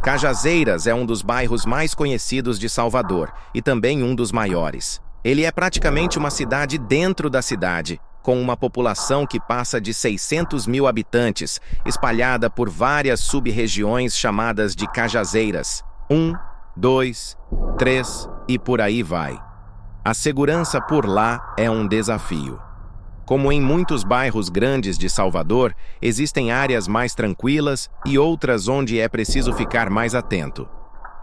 Cajazeiras é um dos bairros mais conhecidos de Salvador e também um dos maiores. Ele é praticamente uma cidade dentro da cidade, com uma população que passa de 600 mil habitantes, espalhada por várias sub-regiões chamadas de Cajazeiras. 1, 2, 3 e por aí vai. A segurança por lá é um desafio. Como em muitos bairros grandes de Salvador, existem áreas mais tranquilas e outras onde é preciso ficar mais atento.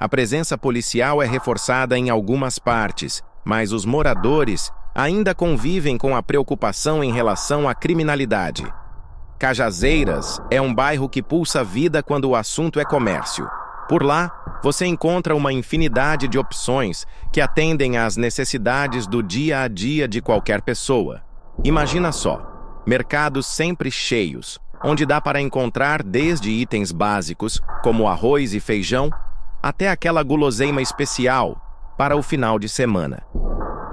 A presença policial é reforçada em algumas partes, mas os moradores ainda convivem com a preocupação em relação à criminalidade. Cajazeiras é um bairro que pulsa vida quando o assunto é comércio. Por lá, você encontra uma infinidade de opções que atendem às necessidades do dia a dia de qualquer pessoa. Imagina só, mercados sempre cheios, onde dá para encontrar desde itens básicos, como arroz e feijão, até aquela guloseima especial para o final de semana.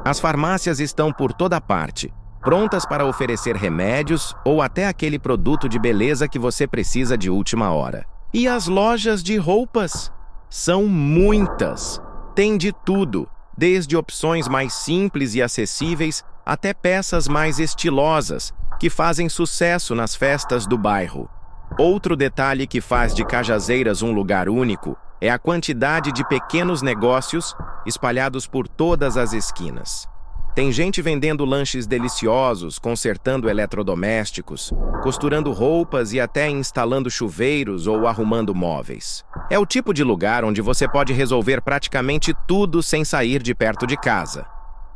As farmácias estão por toda parte, prontas para oferecer remédios ou até aquele produto de beleza que você precisa de última hora. E as lojas de roupas? São muitas. Tem de tudo, desde opções mais simples e acessíveis até peças mais estilosas, que fazem sucesso nas festas do bairro. Outro detalhe que faz de Cajazeiras um lugar único é a quantidade de pequenos negócios espalhados por todas as esquinas. Tem gente vendendo lanches deliciosos, consertando eletrodomésticos, costurando roupas e até instalando chuveiros ou arrumando móveis. É o tipo de lugar onde você pode resolver praticamente tudo sem sair de perto de casa.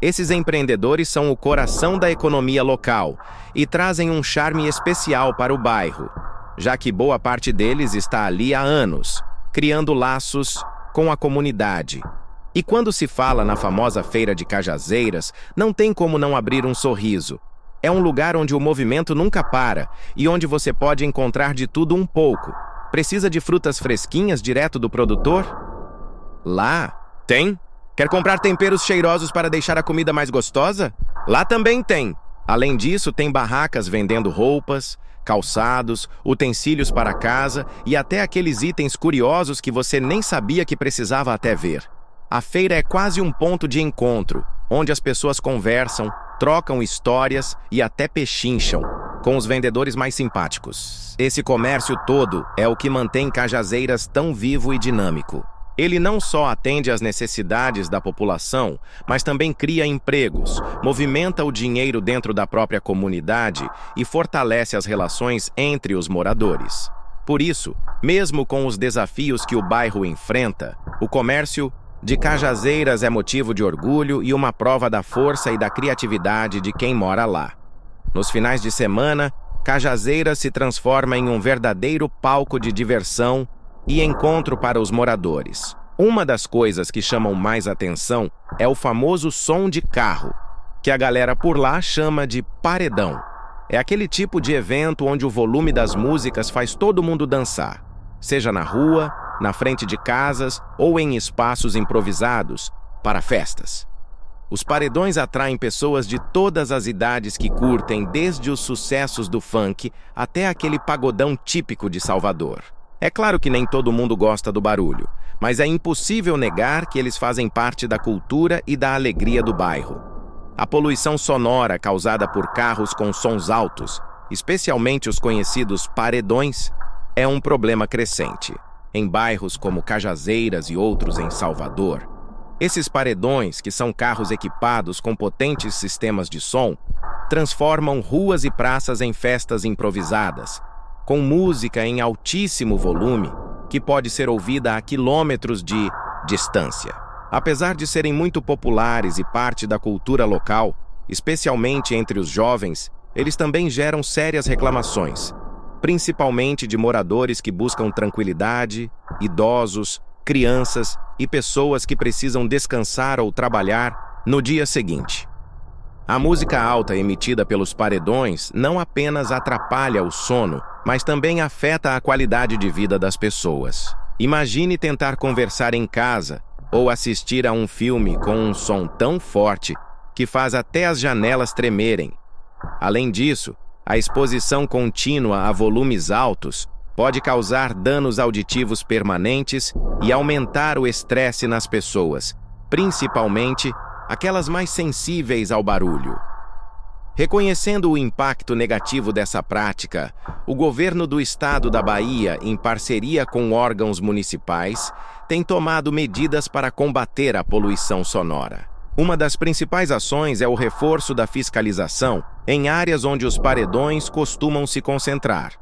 Esses empreendedores são o coração da economia local e trazem um charme especial para o bairro, já que boa parte deles está ali há anos, criando laços com a comunidade. E quando se fala na famosa Feira de Cajazeiras, não tem como não abrir um sorriso. É um lugar onde o movimento nunca para e onde você pode encontrar de tudo um pouco. Precisa de frutas fresquinhas direto do produtor? Lá tem. Quer comprar temperos cheirosos para deixar a comida mais gostosa? Lá também tem. Além disso, tem barracas vendendo roupas, calçados, utensílios para casa e até aqueles itens curiosos que você nem sabia que precisava até ver. A feira é quase um ponto de encontro, onde as pessoas conversam, trocam histórias e até pechincham, com os vendedores mais simpáticos. Esse comércio todo é o que mantém Cajazeiras tão vivo e dinâmico. Ele não só atende às necessidades da população, mas também cria empregos, movimenta o dinheiro dentro da própria comunidade e fortalece as relações entre os moradores. Por isso, mesmo com os desafios que o bairro enfrenta, o comércio de Cajazeiras é motivo de orgulho e uma prova da força e da criatividade de quem mora lá. Nos finais de semana, Cajazeiras se transforma em um verdadeiro palco de diversão e encontro para os moradores. Uma das coisas que chamam mais atenção é o famoso som de carro, que a galera por lá chama de paredão. É aquele tipo de evento onde o volume das músicas faz todo mundo dançar, seja na rua, na frente de casas ou em espaços improvisados para festas. Os paredões atraem pessoas de todas as idades que curtem desde os sucessos do funk até aquele pagodão típico de Salvador. É claro que nem todo mundo gosta do barulho, mas é impossível negar que eles fazem parte da cultura e da alegria do bairro. A poluição sonora causada por carros com sons altos, especialmente os conhecidos paredões, é um problema crescente. Em bairros como Cajazeiras e outros em Salvador, esses paredões, que são carros equipados com potentes sistemas de som, transformam ruas e praças em festas improvisadas, com música em altíssimo volume, que pode ser ouvida a quilômetros de distância. Apesar de serem muito populares e parte da cultura local, especialmente entre os jovens, eles também geram sérias reclamações, principalmente de moradores que buscam tranquilidade, idosos, crianças e pessoas que precisam descansar ou trabalhar no dia seguinte. A música alta emitida pelos paredões não apenas atrapalha o sono, mas também afeta a qualidade de vida das pessoas. Imagine tentar conversar em casa ou assistir a um filme com um som tão forte que faz até as janelas tremerem. Além disso, a exposição contínua a volumes altos pode causar danos auditivos permanentes e aumentar o estresse nas pessoas, principalmente aquelas mais sensíveis ao barulho. Reconhecendo o impacto negativo dessa prática, o governo do estado da Bahia, em parceria com órgãos municipais, tem tomado medidas para combater a poluição sonora. Uma das principais ações é o reforço da fiscalização em áreas onde os paredões costumam se concentrar.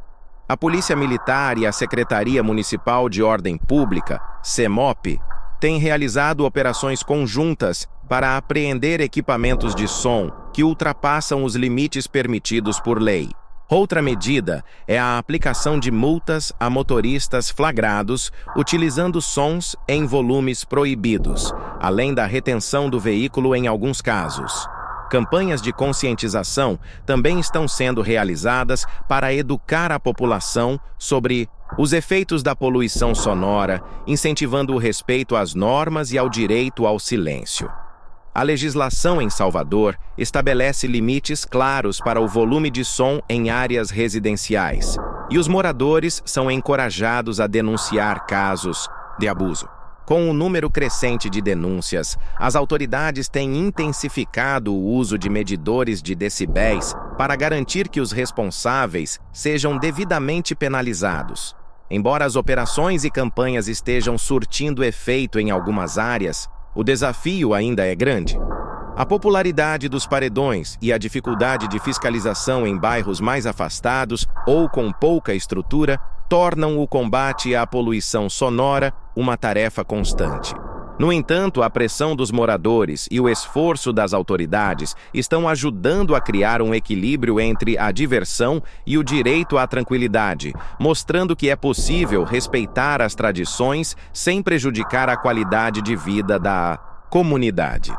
A Polícia Militar e a Secretaria Municipal de Ordem Pública, CEMOP, têm realizado operações conjuntas para apreender equipamentos de som que ultrapassam os limites permitidos por lei. Outra medida é a aplicação de multas a motoristas flagrados utilizando sons em volumes proibidos, além da retenção do veículo em alguns casos. Campanhas de conscientização também estão sendo realizadas para educar a população sobre os efeitos da poluição sonora, incentivando o respeito às normas e ao direito ao silêncio. A legislação em Salvador estabelece limites claros para o volume de som em áreas residenciais, e os moradores são encorajados a denunciar casos de abuso. Com o número crescente de denúncias, as autoridades têm intensificado o uso de medidores de decibéis para garantir que os responsáveis sejam devidamente penalizados. Embora as operações e campanhas estejam surtindo efeito em algumas áreas, o desafio ainda é grande. A popularidade dos paredões e a dificuldade de fiscalização em bairros mais afastados ou com pouca estrutura tornam o combate à poluição sonora uma tarefa constante. No entanto, a pressão dos moradores e o esforço das autoridades estão ajudando a criar um equilíbrio entre a diversão e o direito à tranquilidade, mostrando que é possível respeitar as tradições sem prejudicar a qualidade de vida da comunidade.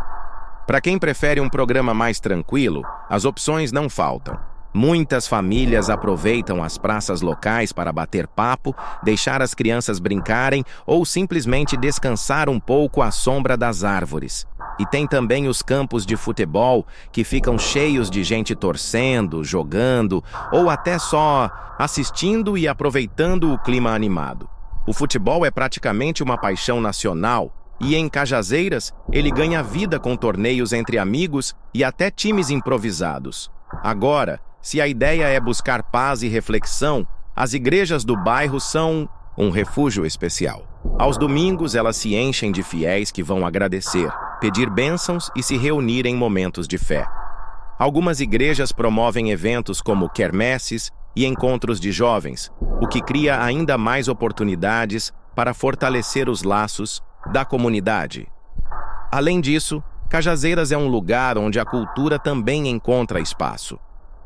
Para quem prefere um programa mais tranquilo, as opções não faltam. Muitas famílias aproveitam as praças locais para bater papo, deixar as crianças brincarem ou simplesmente descansar um pouco à sombra das árvores. E tem também os campos de futebol, que ficam cheios de gente torcendo, jogando ou até só assistindo e aproveitando o clima animado. O futebol é praticamente uma paixão nacional e em Cajazeiras ele ganha vida com torneios entre amigos e até times improvisados. Agora, se a ideia é buscar paz e reflexão, as igrejas do bairro são um refúgio especial. Aos domingos, elas se enchem de fiéis que vão agradecer, pedir bênçãos e se reunir em momentos de fé. Algumas igrejas promovem eventos como quermesses e encontros de jovens, o que cria ainda mais oportunidades para fortalecer os laços da comunidade. Além disso, Cajazeiras é um lugar onde a cultura também encontra espaço.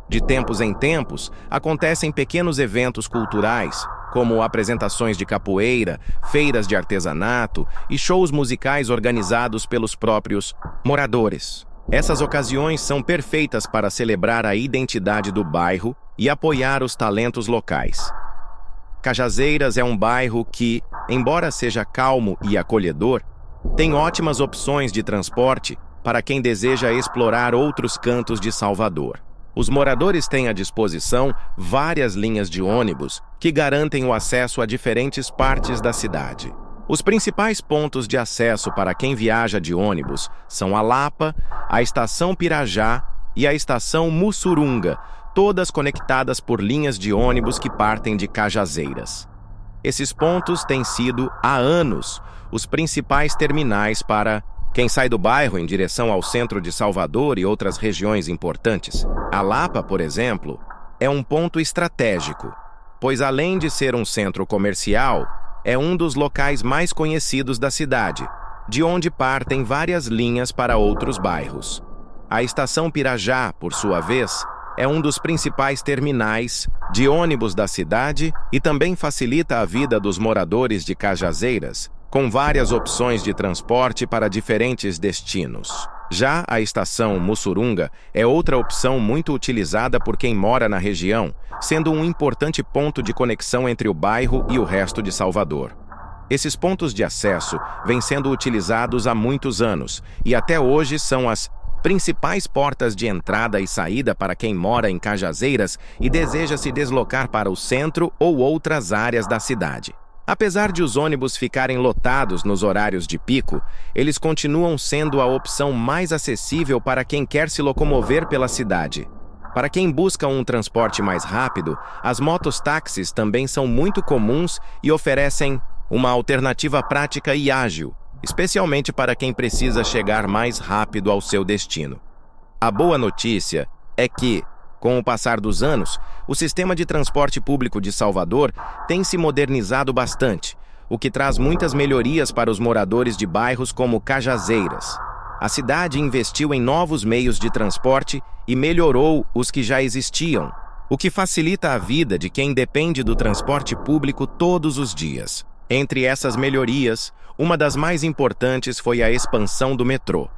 De tempos em tempos, acontecem pequenos eventos culturais, como apresentações de capoeira, feiras de artesanato e shows musicais organizados pelos próprios moradores. Essas ocasiões são perfeitas para celebrar a identidade do bairro e apoiar os talentos locais. Cajazeiras é um bairro que, embora seja calmo e acolhedor, tem ótimas opções de transporte para quem deseja explorar outros cantos de Salvador. Os moradores têm à disposição várias linhas de ônibus que garantem o acesso a diferentes partes da cidade. Os principais pontos de acesso para quem viaja de ônibus são a Lapa, a Estação Pirajá e a Estação Mussurunga, todas conectadas por linhas de ônibus que partem de Cajazeiras. Esses pontos têm sido, há anos, os principais terminais para quem sai do bairro em direção ao centro de Salvador e outras regiões importantes. A Lapa, por exemplo, é um ponto estratégico, pois além de ser um centro comercial, é um dos locais mais conhecidos da cidade, de onde partem várias linhas para outros bairros. A Estação Pirajá, por sua vez, é um dos principais terminais de ônibus da cidade e também facilita a vida dos moradores de Cajazeiras, com várias opções de transporte para diferentes destinos. Já a Estação Mussurunga é outra opção muito utilizada por quem mora na região, sendo um importante ponto de conexão entre o bairro e o resto de Salvador. Esses pontos de acesso vêm sendo utilizados há muitos anos e até hoje são as principais portas de entrada e saída para quem mora em Cajazeiras e deseja se deslocar para o centro ou outras áreas da cidade. Apesar de os ônibus ficarem lotados nos horários de pico, eles continuam sendo a opção mais acessível para quem quer se locomover pela cidade. Para quem busca um transporte mais rápido, as mototáxis também são muito comuns e oferecem uma alternativa prática e ágil, especialmente para quem precisa chegar mais rápido ao seu destino. A boa notícia é que, com o passar dos anos, o sistema de transporte público de Salvador tem se modernizado bastante, o que traz muitas melhorias para os moradores de bairros como Cajazeiras. A cidade investiu em novos meios de transporte e melhorou os que já existiam, o que facilita a vida de quem depende do transporte público todos os dias. Entre essas melhorias, uma das mais importantes foi a expansão do metrô.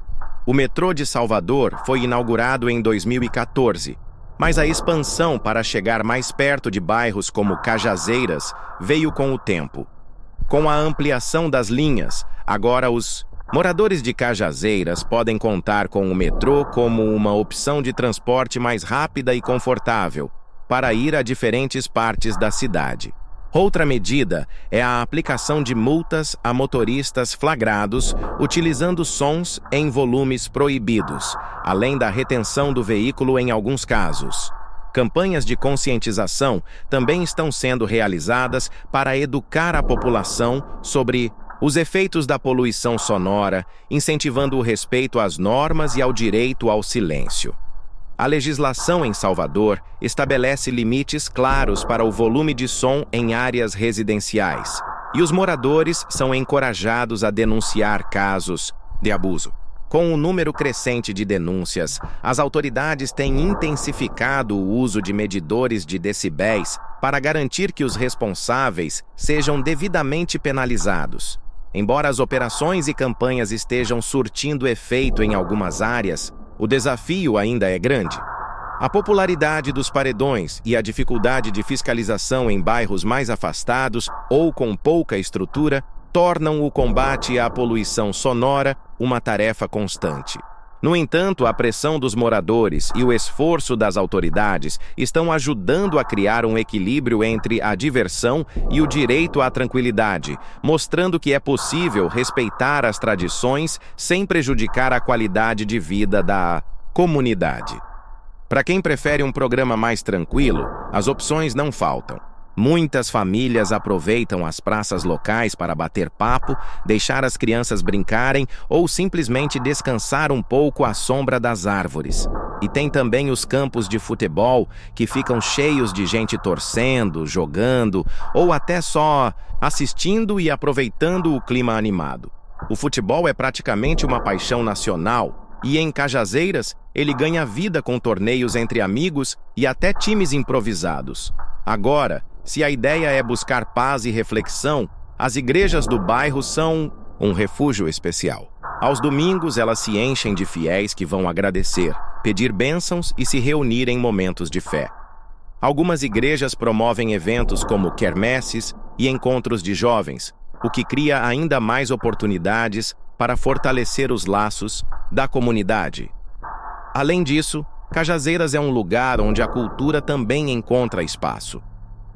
O metrô de Salvador foi inaugurado em 2014, mas a expansão para chegar mais perto de bairros como Cajazeiras veio com o tempo. Com a ampliação das linhas, agora os moradores de Cajazeiras podem contar com o metrô como uma opção de transporte mais rápida e confortável para ir a diferentes partes da cidade. Outra medida é a aplicação de multas a motoristas flagrados utilizando sons em volumes proibidos, além da retenção do veículo em alguns casos. Campanhas de conscientização também estão sendo realizadas para educar a população sobre os efeitos da poluição sonora, incentivando o respeito às normas e ao direito ao silêncio. A legislação em Salvador estabelece limites claros para o volume de som em áreas residenciais, e os moradores são encorajados a denunciar casos de abuso. Com o número crescente de denúncias, as autoridades têm intensificado o uso de medidores de decibéis para garantir que os responsáveis sejam devidamente penalizados. Embora as operações e campanhas estejam surtindo efeito em algumas áreas, o desafio ainda é grande. A popularidade dos paredões e a dificuldade de fiscalização em bairros mais afastados ou com pouca estrutura tornam o combate à poluição sonora uma tarefa constante. No entanto, a pressão dos moradores e o esforço das autoridades estão ajudando a criar um equilíbrio entre a diversão e o direito à tranquilidade, mostrando que é possível respeitar as tradições sem prejudicar a qualidade de vida da comunidade. Para quem prefere um programa mais tranquilo, as opções não faltam. Muitas famílias aproveitam as praças locais para bater papo, deixar as crianças brincarem ou simplesmente descansar um pouco à sombra das árvores. E tem também os campos de futebol, que ficam cheios de gente torcendo, jogando ou até só assistindo e aproveitando o clima animado. O futebol é praticamente uma paixão nacional e em Cajazeiras ele ganha vida com torneios entre amigos e até times improvisados. Agora, se a ideia é buscar paz e reflexão, as igrejas do bairro são um refúgio especial. Aos domingos, elas se enchem de fiéis que vão agradecer, pedir bênçãos e se reunir em momentos de fé. Algumas igrejas promovem eventos como quermesses e encontros de jovens, o que cria ainda mais oportunidades para fortalecer os laços da comunidade. Além disso, Cajazeiras é um lugar onde a cultura também encontra espaço.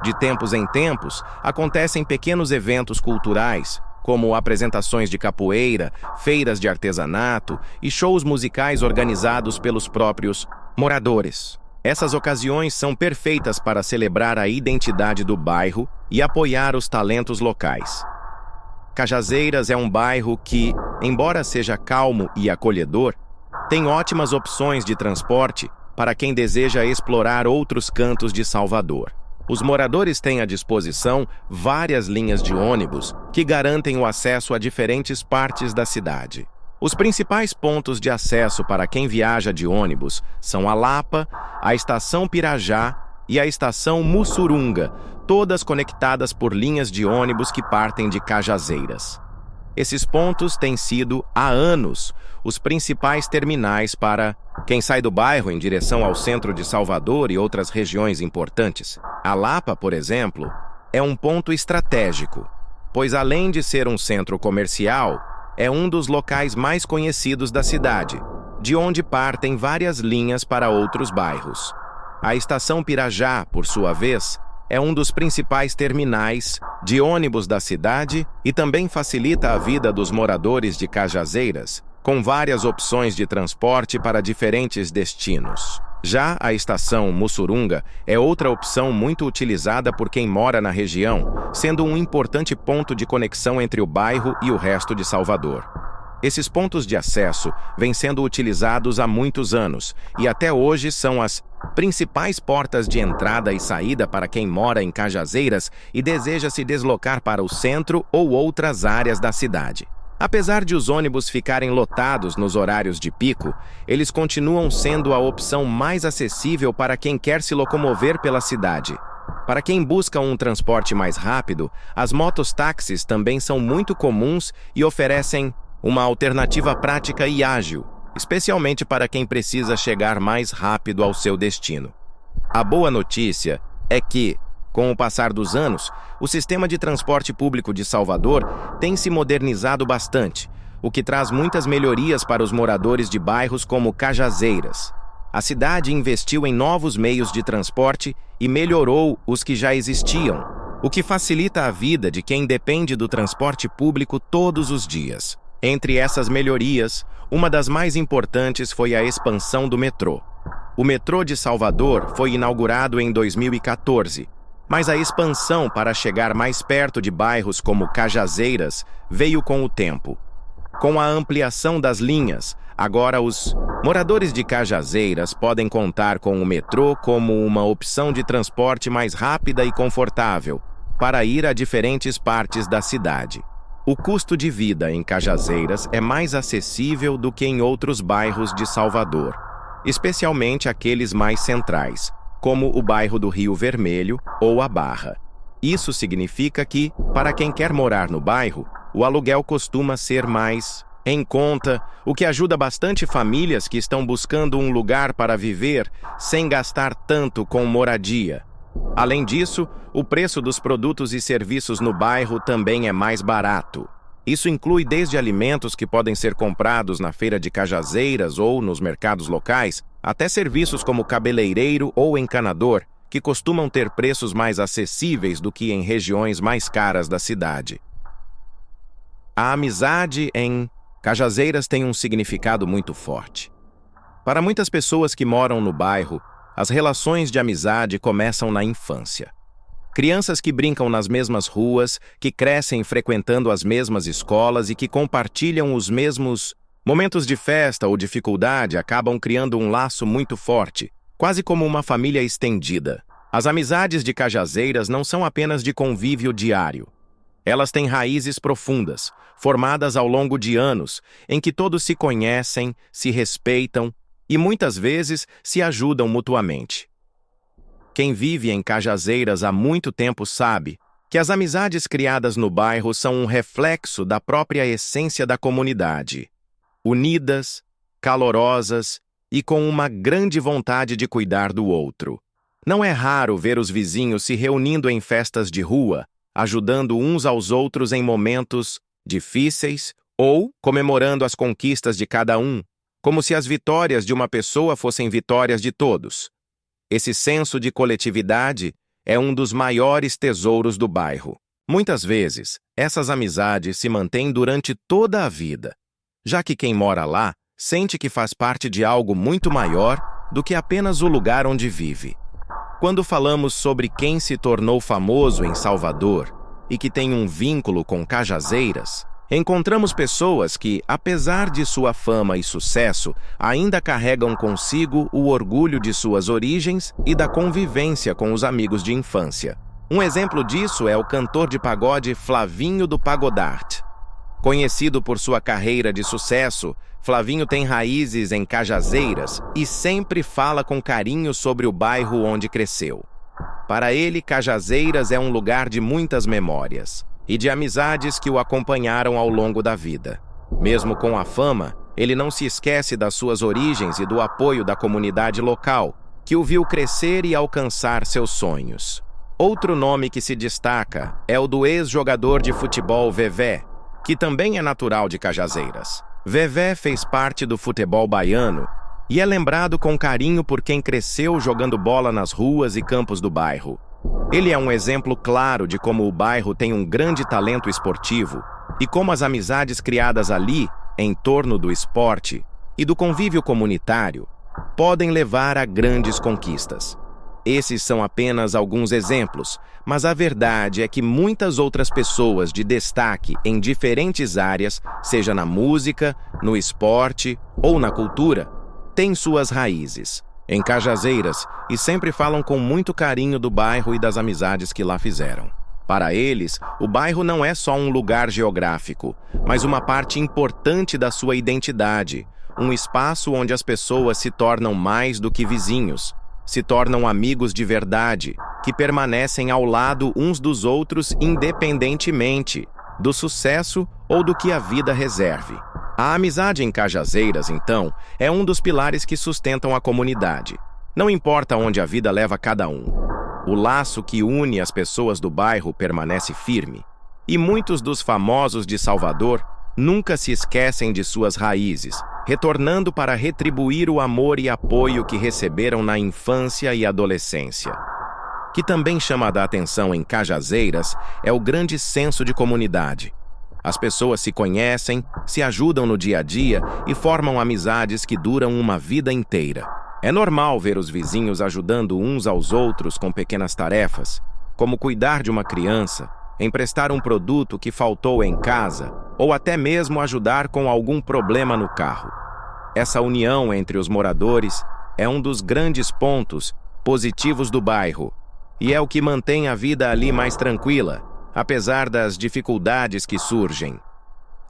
De tempos em tempos, acontecem pequenos eventos culturais, como apresentações de capoeira, feiras de artesanato e shows musicais organizados pelos próprios moradores. Essas ocasiões são perfeitas para celebrar a identidade do bairro e apoiar os talentos locais. Cajazeiras é um bairro que, embora seja calmo e acolhedor, tem ótimas opções de transporte para quem deseja explorar outros cantos de Salvador. Os moradores têm à disposição várias linhas de ônibus que garantem o acesso a diferentes partes da cidade. Os principais pontos de acesso para quem viaja de ônibus são a Lapa, a Estação Pirajá e a Estação Mussurunga, todas conectadas por linhas de ônibus que partem de Cajazeiras. Esses pontos têm sido, há anos, os principais terminais para quem sai do bairro em direção ao centro de Salvador e outras regiões importantes. A Lapa, por exemplo, é um ponto estratégico, pois além de ser um centro comercial, é um dos locais mais conhecidos da cidade, de onde partem várias linhas para outros bairros. A Estação Pirajá, por sua vez, é um dos principais terminais de ônibus da cidade e também facilita a vida dos moradores de Cajazeiras, com várias opções de transporte para diferentes destinos. Já a Estação Mussurunga é outra opção muito utilizada por quem mora na região, sendo um importante ponto de conexão entre o bairro e o resto de Salvador. Esses pontos de acesso vêm sendo utilizados há muitos anos e até hoje são as principais portas de entrada e saída para quem mora em Cajazeiras e deseja se deslocar para o centro ou outras áreas da cidade. Apesar de os ônibus ficarem lotados nos horários de pico, eles continuam sendo a opção mais acessível para quem quer se locomover pela cidade. Para quem busca um transporte mais rápido, as mototáxis também são muito comuns e oferecem uma alternativa prática e ágil, especialmente para quem precisa chegar mais rápido ao seu destino. A boa notícia é que, com o passar dos anos, o sistema de transporte público de Salvador tem se modernizado bastante, o que traz muitas melhorias para os moradores de bairros como Cajazeiras. A cidade investiu em novos meios de transporte e melhorou os que já existiam, o que facilita a vida de quem depende do transporte público todos os dias. Entre essas melhorias, uma das mais importantes foi a expansão do metrô. O metrô de Salvador foi inaugurado em 2014, mas a expansão para chegar mais perto de bairros como Cajazeiras veio com o tempo. Com a ampliação das linhas, agora os moradores de Cajazeiras podem contar com o metrô como uma opção de transporte mais rápida e confortável para ir a diferentes partes da cidade. O custo de vida em Cajazeiras é mais acessível do que em outros bairros de Salvador, especialmente aqueles mais centrais, como o bairro do Rio Vermelho ou a Barra. Isso significa que, para quem quer morar no bairro, o aluguel costuma ser mais em conta, o que ajuda bastante famílias que estão buscando um lugar para viver sem gastar tanto com moradia. Além disso, o preço dos produtos e serviços no bairro também é mais barato. Isso inclui desde alimentos que podem ser comprados na feira de Cajazeiras ou nos mercados locais, até serviços como cabeleireiro ou encanador, que costumam ter preços mais acessíveis do que em regiões mais caras da cidade. A amizade em Cajazeiras tem um significado muito forte. Para muitas pessoas que moram no bairro, as relações de amizade começam na infância. Crianças que brincam nas mesmas ruas, que crescem frequentando as mesmas escolas e que compartilham os mesmos momentos de festa ou dificuldade acabam criando um laço muito forte, quase como uma família estendida. As amizades de Cajazeiras não são apenas de convívio diário. Elas têm raízes profundas, formadas ao longo de anos, em que todos se conhecem, se respeitam e muitas vezes se ajudam mutuamente. Quem vive em Cajazeiras há muito tempo sabe que as amizades criadas no bairro são um reflexo da própria essência da comunidade. Unidas, calorosas e com uma grande vontade de cuidar do outro. Não é raro ver os vizinhos se reunindo em festas de rua, ajudando uns aos outros em momentos difíceis ou comemorando as conquistas de cada um, como se as vitórias de uma pessoa fossem vitórias de todos. Esse senso de coletividade é um dos maiores tesouros do bairro. Muitas vezes, essas amizades se mantêm durante toda a vida, já que quem mora lá sente que faz parte de algo muito maior do que apenas o lugar onde vive. Quando falamos sobre quem se tornou famoso em Salvador e que tem um vínculo com Cajazeiras, encontramos pessoas que, apesar de sua fama e sucesso, ainda carregam consigo o orgulho de suas origens e da convivência com os amigos de infância. Um exemplo disso é o cantor de pagode Flavinho do Pagodarte. Conhecido por sua carreira de sucesso, Flavinho tem raízes em Cajazeiras e sempre fala com carinho sobre o bairro onde cresceu. Para ele, Cajazeiras é um lugar de muitas memórias e de amizades que o acompanharam ao longo da vida. Mesmo com a fama, ele não se esquece das suas origens e do apoio da comunidade local, que o viu crescer e alcançar seus sonhos. Outro nome que se destaca é o do ex-jogador de futebol Vevé, que também é natural de Cajazeiras. Vevé fez parte do futebol baiano e é lembrado com carinho por quem cresceu jogando bola nas ruas e campos do bairro. Ele é um exemplo claro de como o bairro tem um grande talento esportivo e como as amizades criadas ali, em torno do esporte e do convívio comunitário, podem levar a grandes conquistas. Esses são apenas alguns exemplos, mas a verdade é que muitas outras pessoas de destaque em diferentes áreas, seja na música, no esporte ou na cultura, têm suas raízes em Cajazeiras e sempre falam com muito carinho do bairro e das amizades que lá fizeram. Para eles, o bairro não é só um lugar geográfico, mas uma parte importante da sua identidade, um espaço onde as pessoas se tornam mais do que vizinhos, se tornam amigos de verdade, que permanecem ao lado uns dos outros independentemente do sucesso ou do que a vida reserve. A amizade em Cajazeiras, então, é um dos pilares que sustentam a comunidade. Não importa onde a vida leva cada um. O laço que une as pessoas do bairro permanece firme. E muitos dos famosos de Salvador nunca se esquecem de suas raízes, retornando para retribuir o amor e apoio que receberam na infância e adolescência. O que também chama a atenção em Cajazeiras é o grande senso de comunidade. As pessoas se conhecem, se ajudam no dia a dia e formam amizades que duram uma vida inteira. É normal ver os vizinhos ajudando uns aos outros com pequenas tarefas, como cuidar de uma criança, emprestar um produto que faltou em casa ou até mesmo ajudar com algum problema no carro. Essa união entre os moradores é um dos grandes pontos positivos do bairro e é o que mantém a vida ali mais tranquila, apesar das dificuldades que surgem.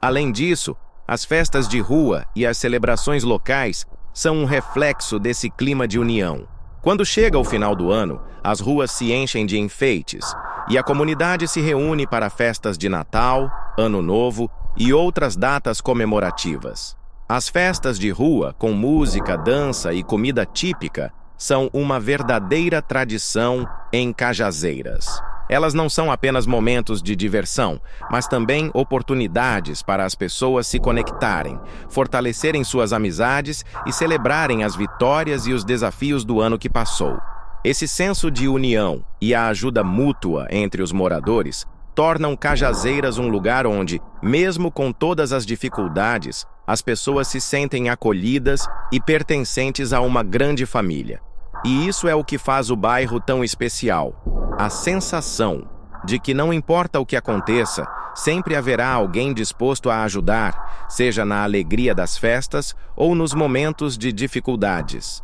Além disso, as festas de rua e as celebrações locais são um reflexo desse clima de união. Quando chega o final do ano, as ruas se enchem de enfeites e a comunidade se reúne para festas de Natal, Ano Novo e outras datas comemorativas. As festas de rua, com música, dança e comida típica, são uma verdadeira tradição em Cajazeiras. Elas não são apenas momentos de diversão, mas também oportunidades para as pessoas se conectarem, fortalecerem suas amizades e celebrarem as vitórias e os desafios do ano que passou. Esse senso de união e a ajuda mútua entre os moradores tornam Cajazeiras um lugar onde, mesmo com todas as dificuldades, as pessoas se sentem acolhidas e pertencentes a uma grande família. E isso é o que faz o bairro tão especial. A sensação de que não importa o que aconteça, sempre haverá alguém disposto a ajudar, seja na alegria das festas ou nos momentos de dificuldades.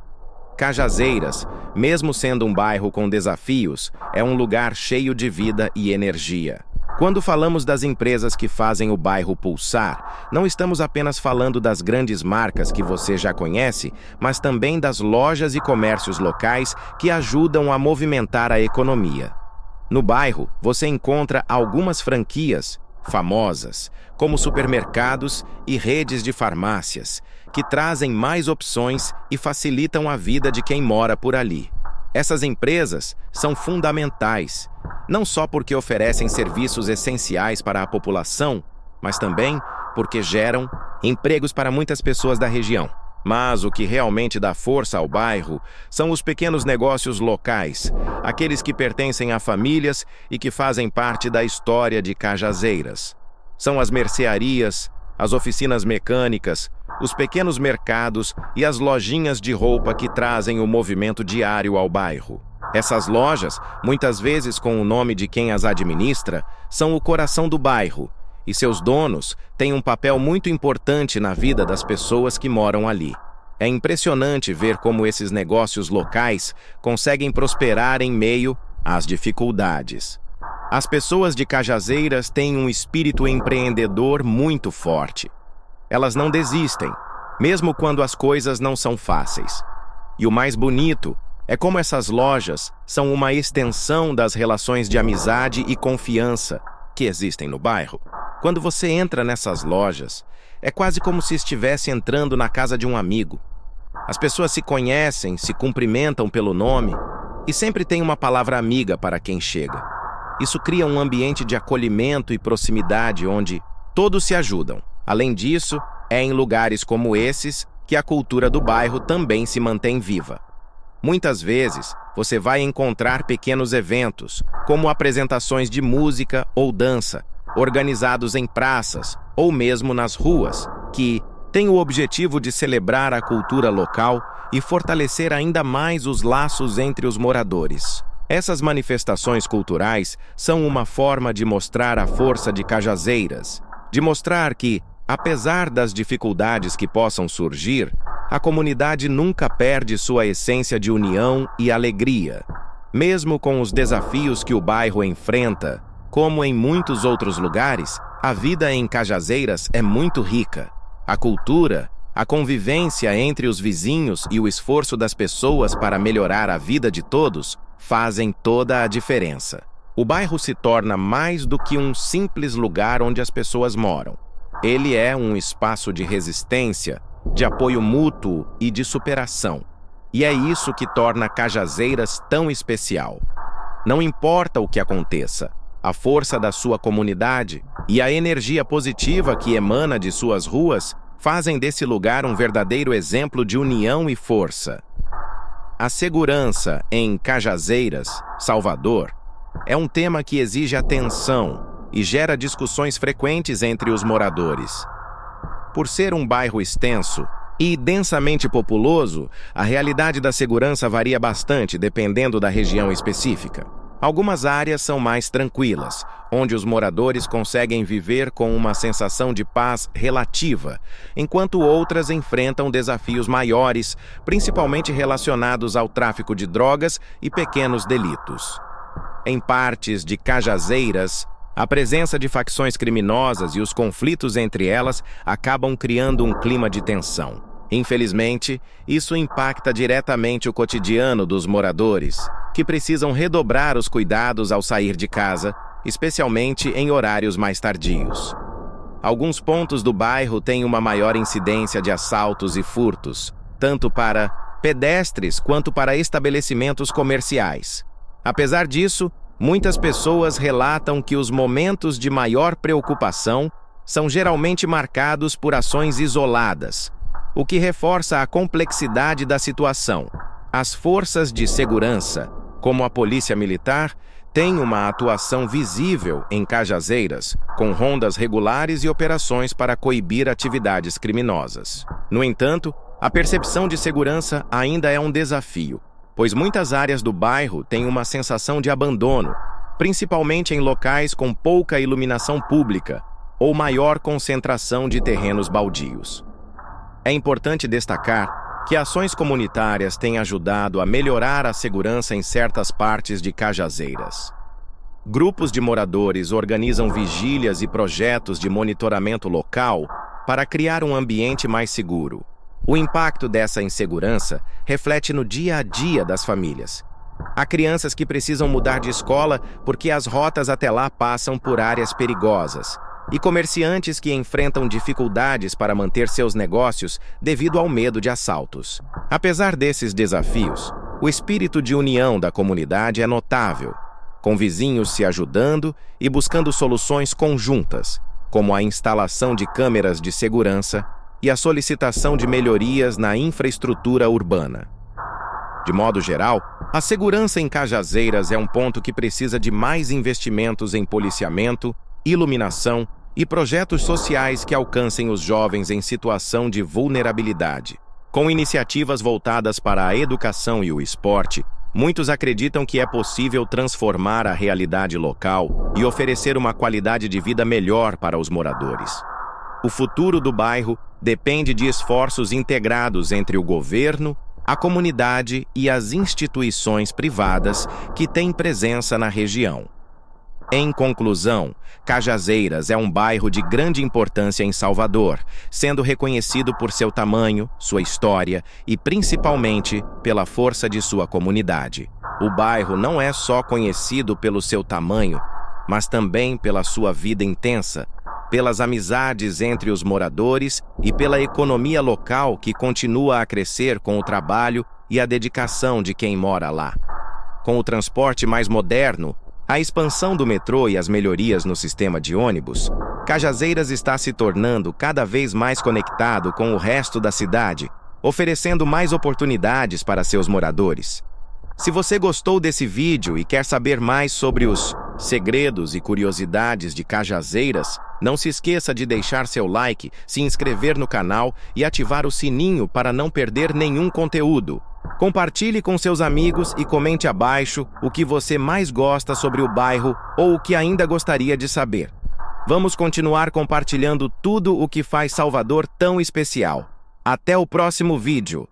Cajazeiras, mesmo sendo um bairro com desafios, é um lugar cheio de vida e energia. Quando falamos das empresas que fazem o bairro pulsar, não estamos apenas falando das grandes marcas que você já conhece, mas também das lojas e comércios locais que ajudam a movimentar a economia. No bairro, você encontra algumas franquias famosas, como supermercados e redes de farmácias, que trazem mais opções e facilitam a vida de quem mora por ali. Essas empresas são fundamentais, não só porque oferecem serviços essenciais para a população, mas também porque geram empregos para muitas pessoas da região. Mas o que realmente dá força ao bairro são os pequenos negócios locais, aqueles que pertencem a famílias e que fazem parte da história de Cajazeiras. São as mercearias, as oficinas mecânicas, os pequenos mercados e as lojinhas de roupa que trazem o movimento diário ao bairro. Essas lojas, muitas vezes com o nome de quem as administra, são o coração do bairro, e seus donos têm um papel muito importante na vida das pessoas que moram ali. É impressionante ver como esses negócios locais conseguem prosperar em meio às dificuldades. As pessoas de Cajazeiras têm um espírito empreendedor muito forte. Elas não desistem, mesmo quando as coisas não são fáceis. E o mais bonito é como essas lojas são uma extensão das relações de amizade e confiança que existem no bairro. Quando você entra nessas lojas, é quase como se estivesse entrando na casa de um amigo. As pessoas se conhecem, se cumprimentam pelo nome e sempre tem uma palavra amiga para quem chega. Isso cria um ambiente de acolhimento e proximidade onde todos se ajudam. Além disso, É em lugares como esses que a cultura do bairro também se mantém viva. Muitas vezes, você vai encontrar pequenos eventos, como apresentações de música ou dança, organizados em praças ou mesmo nas ruas, que têm o objetivo de celebrar a cultura local e fortalecer ainda mais os laços entre os moradores. Essas manifestações culturais são uma forma de mostrar a força de Cajazeiras, de mostrar que, apesar das dificuldades que possam surgir, a comunidade nunca perde sua essência de união e alegria. Mesmo com os desafios que o bairro enfrenta, como em muitos outros lugares, a vida em Cajazeiras é muito rica. A cultura, a convivência entre os vizinhos e o esforço das pessoas para melhorar a vida de todos fazem toda a diferença. O bairro se torna mais do que um simples lugar onde as pessoas moram. Ele é um espaço de resistência, de apoio mútuo e de superação. E é isso que torna Cajazeiras tão especial. Não importa o que aconteça, a força da sua comunidade e a energia positiva que emana de suas ruas fazem desse lugar um verdadeiro exemplo de união e força. A segurança em Cajazeiras, Salvador, é um tema que exige atenção e gera discussões frequentes entre os moradores. Por ser um bairro extenso e densamente populoso, a realidade da segurança varia bastante dependendo da região específica. Algumas áreas são mais tranquilas, onde os moradores conseguem viver com uma sensação de paz relativa, enquanto outras enfrentam desafios maiores, principalmente relacionados ao tráfico de drogas e pequenos delitos. Em partes de Cajazeiras, a presença de facções criminosas e os conflitos entre elas acabam criando um clima de tensão. Infelizmente, isso impacta diretamente o cotidiano dos moradores, que precisam redobrar os cuidados ao sair de casa, especialmente em horários mais tardios. Alguns pontos do bairro têm uma maior incidência de assaltos e furtos, tanto para pedestres quanto para estabelecimentos comerciais. Apesar disso, muitas pessoas relatam que os momentos de maior preocupação são geralmente marcados por ações isoladas, o que reforça a complexidade da situação. As forças de segurança, como a Polícia Militar, têm uma atuação visível em Cajazeiras, com rondas regulares e operações para coibir atividades criminosas. No entanto, a percepção de segurança ainda é um desafio, pois muitas áreas do bairro têm uma sensação de abandono, principalmente em locais com pouca iluminação pública ou maior concentração de terrenos baldios. É importante destacar que ações comunitárias têm ajudado a melhorar a segurança em certas partes de Cajazeiras. Grupos de moradores organizam vigílias e projetos de monitoramento local para criar um ambiente mais seguro. O impacto dessa insegurança reflete no dia a dia das famílias. Há crianças que precisam mudar de escola porque as rotas até lá passam por áreas perigosas, e comerciantes que enfrentam dificuldades para manter seus negócios devido ao medo de assaltos. Apesar desses desafios, o espírito de união da comunidade é notável, com vizinhos se ajudando e buscando soluções conjuntas, como a instalação de câmeras de segurança e a solicitação de melhorias na infraestrutura urbana. De modo geral, a segurança em Cajazeiras é um ponto que precisa de mais investimentos em policiamento, iluminação e projetos sociais que alcancem os jovens em situação de vulnerabilidade. Com iniciativas voltadas para a educação e o esporte, muitos acreditam que é possível transformar a realidade local e oferecer uma qualidade de vida melhor para os moradores. O futuro do bairro depende de esforços integrados entre o governo, a comunidade e as instituições privadas que têm presença na região. Em conclusão, Cajazeiras é um bairro de grande importância em Salvador, sendo reconhecido por seu tamanho, sua história e principalmente pela força de sua comunidade. O bairro não é só conhecido pelo seu tamanho, mas também pela sua vida intensa, pelas amizades entre os moradores e pela economia local que continua a crescer com o trabalho e a dedicação de quem mora lá. Com o transporte mais moderno, A expansão do metrô e as melhorias no sistema de ônibus, Cajazeiras está se tornando cada vez mais conectado com o resto da cidade, oferecendo mais oportunidades para seus moradores. Se você gostou desse vídeo e quer saber mais sobre os segredos e curiosidades de Cajazeiras, não se esqueça de deixar seu like, se inscrever no canal e ativar o sininho para não perder nenhum conteúdo. Compartilhe com seus amigos e comente abaixo o que você mais gosta sobre o bairro ou o que ainda gostaria de saber. Vamos continuar compartilhando tudo o que faz Salvador tão especial. Até o próximo vídeo!